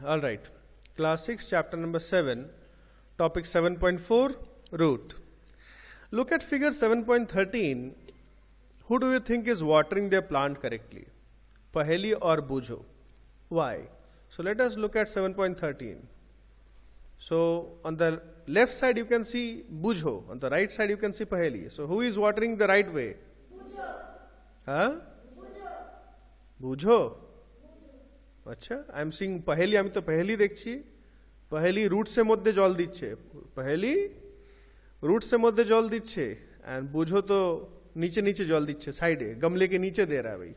All right. Class 6, chapter number 7, topic 7.4, root. Look at figure 7.13. Who do you think is watering their plant correctly? Paheli or Bujo? Why? So let us look at 7.13. So on the left side you can see Bujo. On the right side you can see Paheli. So who is watering the right way? Bujo. Huh? Bujo. Bujo? আচ্ছা I am Singh পহেলি আমি তো পহেলি দেখছি পহেলি রুটসের মধ্যে জল দিচ্ছে পহেলি রুটসের মধ্যে জল দিচ্ছে এন্ড বুঝো তো নিচে নিচে জল দিচ্ছে সাইডে गमले के नीचे दे रहा है भाई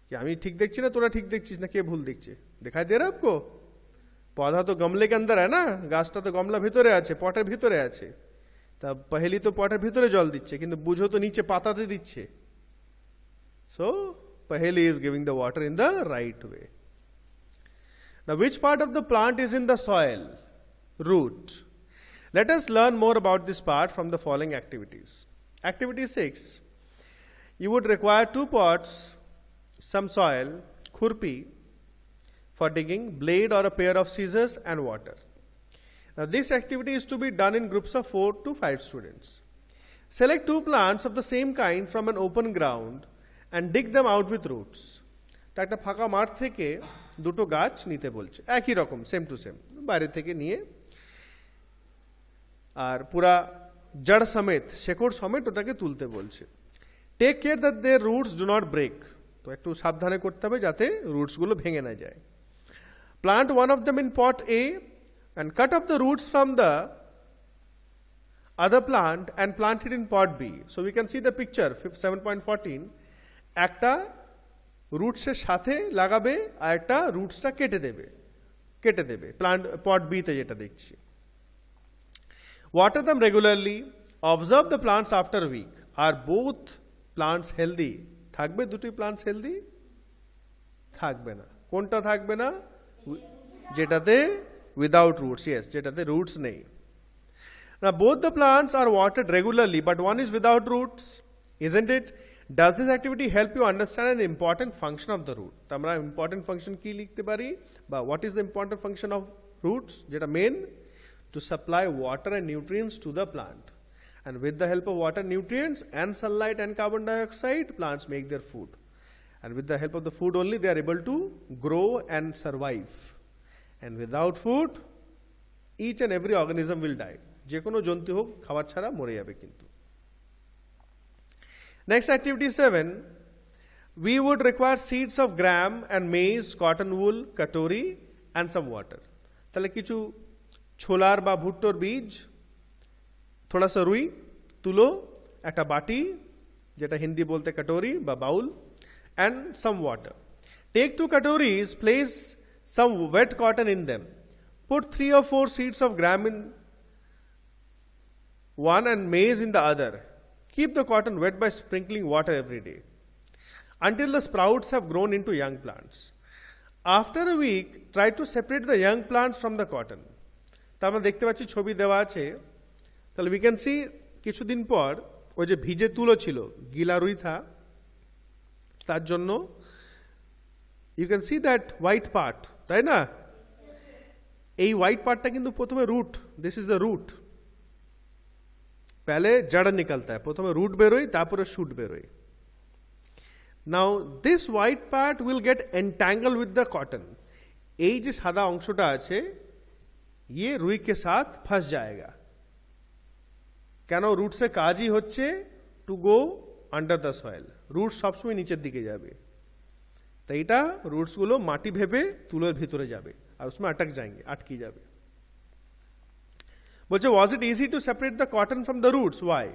क्या আমি ঠিক দেখছি না তোরা ঠিক দেখছিস না কে ভুল দেখছে दिखाई दे रहा है आपको पौधा तो गमले के अंदर है ना গাছটা তো গমলা ভিতরে আছে পটের ভিতরে আছে তা পহেলি তো পটের ভিতরে জল দিচ্ছে কিন্তু বুঝো তো নিচে পাতাতে দিচ্ছে so Paheli is giving the water in the right way. Now, which part of the plant is in the soil? Root. Let us learn more about this part from the following activities. Activity 6. You would require 2 pots, some soil, khurpi for digging, blade or a pair of scissors and water. Now, this activity is to be done in groups of 4 to 5 students. Select 2 plants of the same kind from an open ground and dig them out with roots. তা একটা ফাঁকা মাঠ থেকে দুটো গাছ নিতে বলছে একই রকম সেম টু সেম বাইরে থেকে নিয়ে আর পুরা জড় সমেত শেকড় সমেত ওটাকে তুলতে বলছে take care that their roots do not break তো একটু সাবধানে করতে হবে যাতে রুটস গুলো ভেঙে না যায় plant one of them in pot A and cut off the roots from the other plant and plant it in pot B. So we can see the picture 7.14 একটা রুটসের সাথে লাগাবে আর একটা রুটসটা কেটে দেবে প্লান্ট পট বি তে যেটা দেখছি water them regularly observe the plants after week আর বোথ প্লান্টস হেলদি থাকবে দুটি প্লান্টস হেলদি থাকবে না কোনটা থাকবে না যেটাতে উইদাউট রুটস ইয়েস যেটাতে রুটস নেই Now both the plants are watered regularly but one is without roots isn't it Does this activity help you understand an important function of the root? तो हमरा important function की लिखते पारी but what is the important function of roots? Zeta main to supply water and nutrients to the plant and with the help of water nutrients and sunlight and carbon dioxide plants make their food and with the help of the food only they are able to grow and survive and without food each and every organism will die যে কোনো জন্তু হোক খাবার ছাড়া মরে যাবে কিন্তু Next activity 7, we would require seeds of gram and maize, cotton wool, katori and some water. তাহলে কিছু ছোলার বা ভুট্টোর বীজ थोड़ा सा रुई তুলো একটা বাটি যেটা হিন্দি বলতে কাটোরি বা বাউল and some water. Take 2 katoris, place some wet cotton in them. Put 3 or 4 seeds of gram in one and maize in the other. Keep the cotton wet by sprinkling water every day until the sprouts have grown into young plants. After a week, try to separate the young plants from the cotton. তাহলে দেখতে পাচ্ছি ছবি দেওয়া আছে তাহলে we can see কিছুদিন পর ওই যে ভিজে তুলো ছিল গিলা রুই থা তার জন্য you can see that white part তাই না এই white partটা কিন্তু প্রথমে root this is the root पहले जड़ निकलता है प्रथम रूट बेरोई तारपरे शूट बेरोई now this white part will get entangle with the cotton এই যে সাদা অংশটা আছে ये रुई के साथ फंस जाएगा কেন রুট সে কাজই হচ্ছে to go under the soil root সবসময় নিচের দিকে যাবে তাই এটা রুটস গুলো মাটি ভেবে তুলোর ভিতরে যাবে আর उसमें अटक जाएंगे আটকে যাবে বলছে was it easy to separate the cotton from the roots why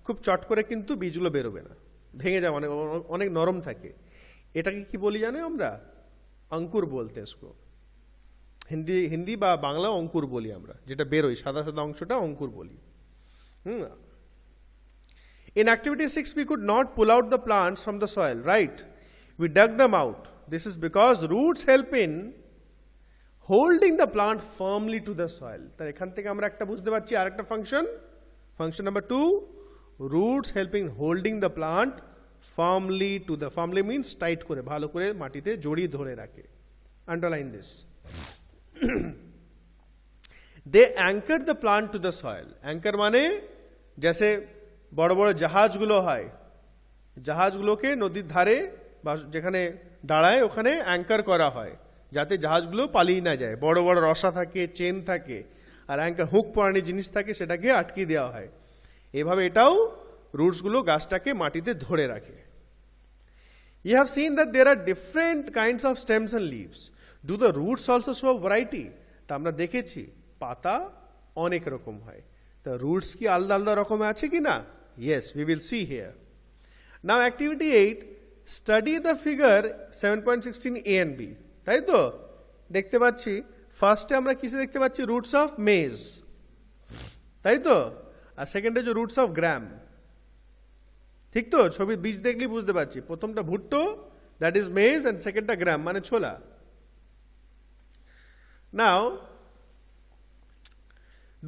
খুব চট করে কিন্তু বীজগুলো বের হবে না ভেঙে যায় অনেক নরম থাকে এটাকে কি বলি জানো আমরা অঙ্কুর বলতে इसको হিন্দি বা বাংলা অঙ্কুর বলি আমরা যেটা বের হয় সাদা সাদা অংশটা অঙ্কুর বলি In activity 6 we could not pull out the plants from the soil right we dug them out this is because roots help in holding the plant firmly to the soil তাই এখান থেকে আমরা একটা বুঝতে পারছি আরেকটা function number 2 roots helping holding the plant firmly to the firmly means tight করে ভালো করে মাটিতে জড়িয়ে ধরে রাখে Underline this. They anchor the plant to the soil. Anchor মানে जैसे বড় বড় জাহাজগুলো হয়, জাহাজগুলোকে নদীর ধারে বা যেখানে দাঁড়ায় ওখানে অ্যাঙ্কার করা হয় যাতে জাহাজগুলো পালিয়ে না যায়। বড় বড় রসা থাকে, চেন থাকে, আর অ্যাঙ্কার হুক পরানি জিনিস থাকে, সেটাকে আটকে দেওয়া হয়। এভাবে এটাও রুটসগুলো গাছটাকে মাটিতে ধরে রাখে। You have seen that there are different kinds of stems and leaves. Do the roots also show variety? তা আমরা দেখেছি পাতা অনেক রকম হয়, তা রুটস কি আলাদা আলাদা রকম আছে কি না? Yes, we will see here. Now activity 8, study the figure 7.16 A and B. তাই তো দেখতে পাচ্ছি ফার্স্টে আমরা কিসে দেখতে পাচ্ছি? রুটস অফ মেজ, তাই তো, আর সেকেন্ডে যে রুটস অফ গ্রাম। ঠিক তো, ছবি বীজ দেখলেই বুঝতে পারছি, প্রথমটা ভুট্টো, দ্যাট ইজ মেজ, এন্ড সেকেন্ডটা গ্রাম মানে ছোলা। নাও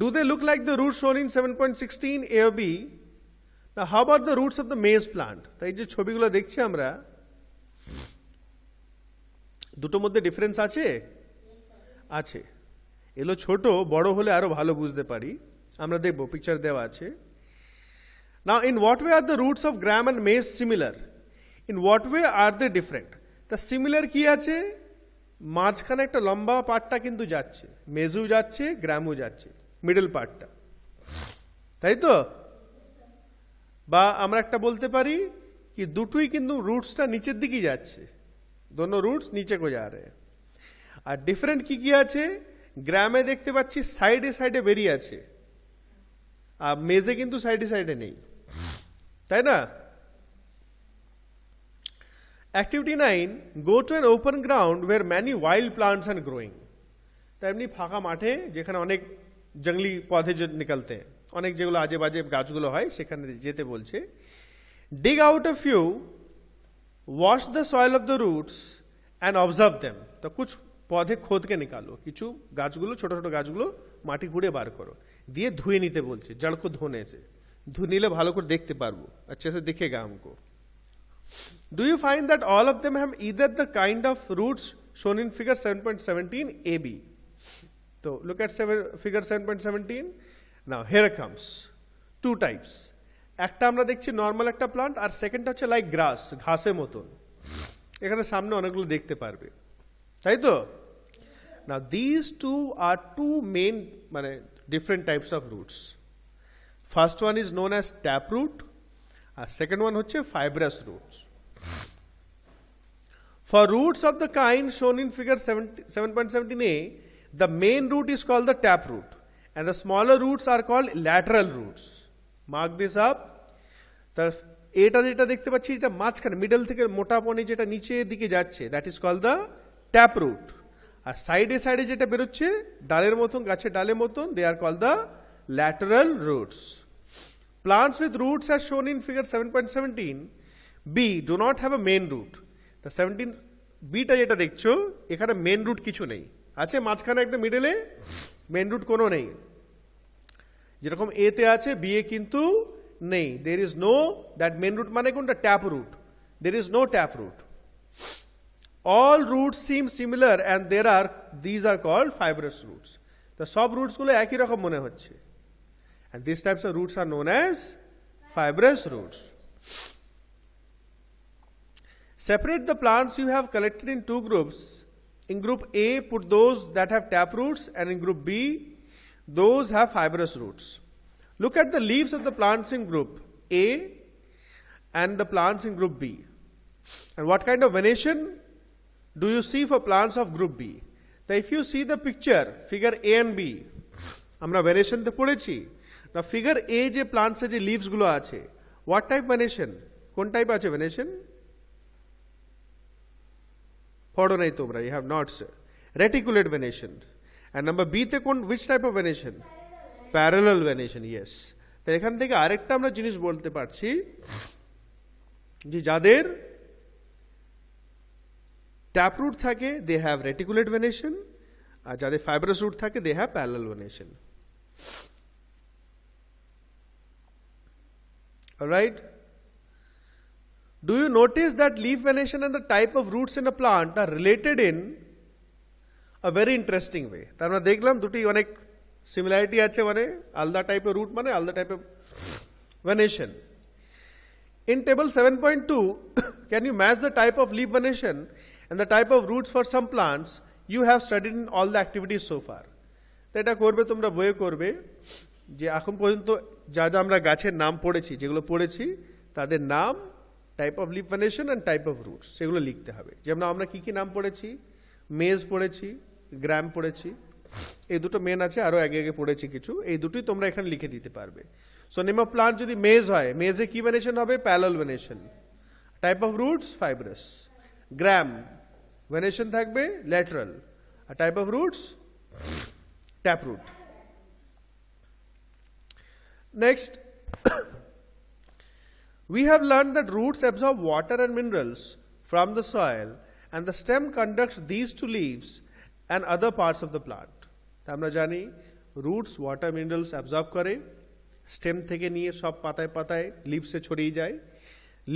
do they look like the roots shown in 7.16 A or B? Now how about the roots of the maize plant? তাই যে ছবিগুলো দেখছি আমরা, দুটোর মধ্যে ডিফারেন্স আছে? আছে। এগুলো ছোট, বড় হলে আরো ভালো বুঝতে পারি। আমরা দেখব, পিকচার দেওয়া আছে। Now in what way are the roots of gram and maize similar? In what way are they different? তা সিমিলার কি আছে? মাঝখানে একটা লম্বা পার্টটা কিন্তু যাচ্ছে, মেজু যাচ্ছে, গ্রামও যাচ্ছে, মিডল পার্টটা, তাই তো। বা আমরা একটা বলতে পারি কি দুটোই কিন্তু রুটসটা নিচের দিকেই যাচ্ছে, দোনো রুটস নিচে কো যা রে। আর ডিফারেন্ট কি কি আছে? গ্রামে দেখতে পাচ্ছি সাইডে সাইডে বেরিয়ে আছে, আর মেজে কিন্তু সাইডে সাইডে নেই, তাই না? Activity 9, go to an open ground where many wild plants are growing. তা এমনি ফাঁকা মাঠে যেখানে অনেক জঙ্গলি পৌধে নিকলতে हैं, অনেক যেগুলো আজে বাজে গাছগুলো হয় সেখানে যেতে বলছে। Dig out a few, wash the soil of the roots and observe them. তো कुछ পৌধে खोद के निकालो, কিছু গাছগুলো ছোট ছোট গাছগুলো মাটি খুঁড়ে বার করো, দিয়ে ধুয়ে নিতে বলছে, জড় को धोने से। ধুয়ে নিলে ভালো করে দেখতে পারবো, अच्छे से दिखेगा हमको। Do you find that all of them have either the kind of roots shown in figure 7.17 AB? So look at figure 7.17. Now here comes two types. একটা আমরা দেখছি নরমাল একটা প্লান্ট, আর সেকেন্ডটা হচ্ছে লাইক গ্রাস, ঘাসের মতন। এখানে সামনে অনেকগুলো দেখতে পারবে, তাই তো। Now these two are two main মানে different types of roots. First one is known as taproot, R second one হচ্ছে fibrous roots. For roots of the kind shown in figure 7.17a, the main root is called the taproot, and the smaller roots are called lateral roots. Mark this up. তার এটা যেটা দেখতে পাচ্ছি, এটা মাঝখানে middle থেকে মোটা পনি যেটা নিচের দিকে যাচ্ছে, that is called the taproot. আর সাইডে সাইডে যেটা বেরোচ্ছে ডালের মতন, গাছের ডালের মতন, they are called the lateral roots. Plants with roots as shown in figure 7.17b do not have a main root. The 17b টা যেটা দেখছো এখানে মেন রুট কিছু নেই, আছে মাঝখানে একটা মিডলে, মেন রুট কোনো নেই। যেরকম এ তে আছে, বি এ কিন্তু নেই। There is no that main root মানে কোনটা? Tap root. There is no tap root. All roots seem similar and these are called fibrous roots. তো সব রুটস গুলো একই রকম মনে হচ্ছে, and these types of roots are known as fibrous roots. Separate the plants you have collected in two groups. In group A, put those that have tap roots, and in group B, those have fibrous roots. Look at the leaves of the plants in group A and the plants in group B. And what kind of venation do you see for plants of group B? So if you see the picture, figure A and B, আমরা venation তো পড়েছি না। Figure এ যে প্লান্টসে যে leaves গুলো আছে, what type venation? কোন type আছে ভেনেশন? পড়ো নাই তোমরা, you have not. Reticulate venation. আর নাম্বার বি তে কোন, which type of venation? Parallel venation, yes. তো এখান থেকে আরেকটা আমরা জিনিস বলতে পারছি যে যাদের ট্যাপ রুট থাকে দে হ্যাভ রেটিকুলেট ভেনেশন, আর যাদের ফাইব্রাস রুট থাকে they have parallel venation. Alright? Do you notice that leaf venation and the type of roots in a plant are related in a very interesting way. তার আমরা দেখলাম দুটি অনেক similarity আছে, মানে আলাদা টাইপের রুট মানে আলাদা টাইপের venation. In table 7.2, can you match the type of leaf venation and the type of roots for some plants you have studied in all the activities so far? তো এটা করবে তোমরা বইয়ে করবে যে এখন পর্যন্ত যা যা আমরা গাছের নাম পড়েছি, যেগুলো পড়েছি তাদের নাম, type of leaf venation and type of roots, সেগুলো লিখতে হবে। যেমন আমরা কী কী নাম পড়েছি, মেজ পড়েছি, গ্রাম পড়েছি, এই দুটো মেন আছে, আরও আগে আগে পড়েছি কিছু, এই দুটোই তোমরা এখানে লিখে দিতে পারবে। সো নেম অফ প্লান্ট যদি মেজ হয়, মেজে কি ভেনেশন হবে, parallel venation. Type of roots fibrous. Gram venation থাকবে ল্যাটারাল, আর type of roots tap root. Next, we have learned that roots absorb water and minerals from the soil and the stem conducts these to leaves and other parts of the plant. আমরা জানি roots water minerals absorb করে, stem থেকে নিয়ে সব পাতায় পাতায় লিভসে ছড়িয়ে যায়,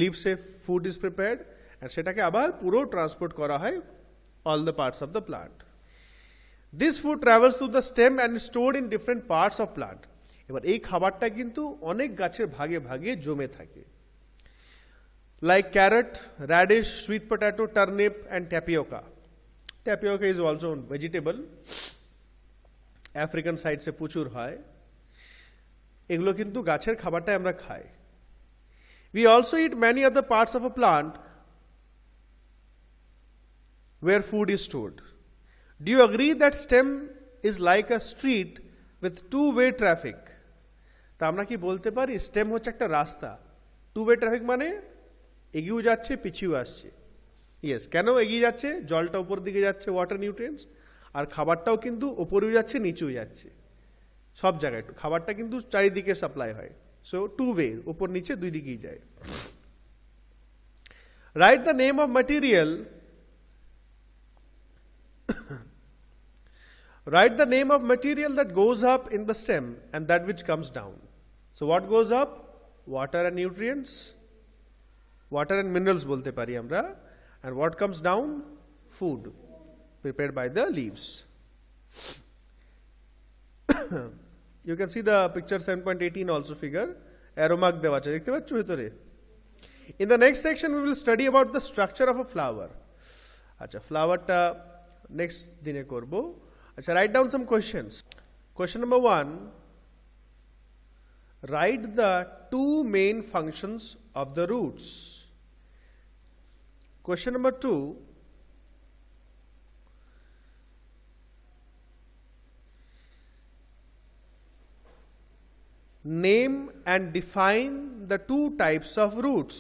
লিভসে ফুড ইজ প্রিপেয়ার্ড আর সেটাকে আবার পুরো ট্রান্সপোর্ট করা হয় all the parts of the plant. This food travels through the stem and is stored in different parts of plant. এবার এই খাবারটা কিন্তু অনেক গাছের ভাগে ভাগে জমে থাকে। Like carrot, radish, sweet potato, turnip and tapioca. Tapioca is also a vegetable. African sides এ প্রচুর হয়। এগুলো কিন্তু গাছের খাবারটাই আমরা খাই। We also eat many other parts of a plant where food is stored. Do you agree that stem is like a street with two-way traffic? তা আমরা কি বলতে পারি স্টেম হচ্ছে একটা রাস্তা, টু-ওয়ে ট্রাফিক মানে এগিয়েও যাচ্ছে পিছিয়েও আসছে। ইয়েস, কেন এগিয়ে যাচ্ছে, জলটা উপর দিকে যাচ্ছে ওয়াটার নিউট্রিয়েন্টস, আর খাবারটাও কিন্তু উপরেও যাচ্ছে নিচেও যাচ্ছে, সব জায়গায় খাবারটা কিন্তু চারিদিকে সাপ্লাই হয়। সো টু ওয়ে, উপর নিচে দুই দিকেই যায়। Write the name of material, write the name of material that goes up in the stem and that which comes down. So what goes up? Water and nutrients, water and minerals bolte pari amra, and what comes down? Food prepared by the leaves. You can see the picture 7.18 also figure, arrow mark dewa ache, dekhte paccho bhitore. In the next section we will study about the structure of a flower. Acha, flower ta next dine korbo. Acha, write down some questions. Question number 1, write the two main functions of the roots. Question number 2, name and define the two types of roots.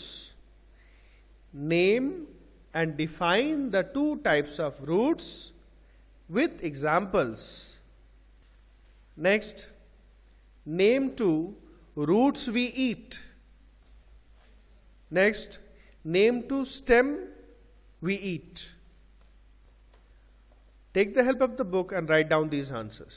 Name and define the two types of roots with examples. Next, name two roots we eat. Next, name two stem we eat. Take the help of the book and write down these answers.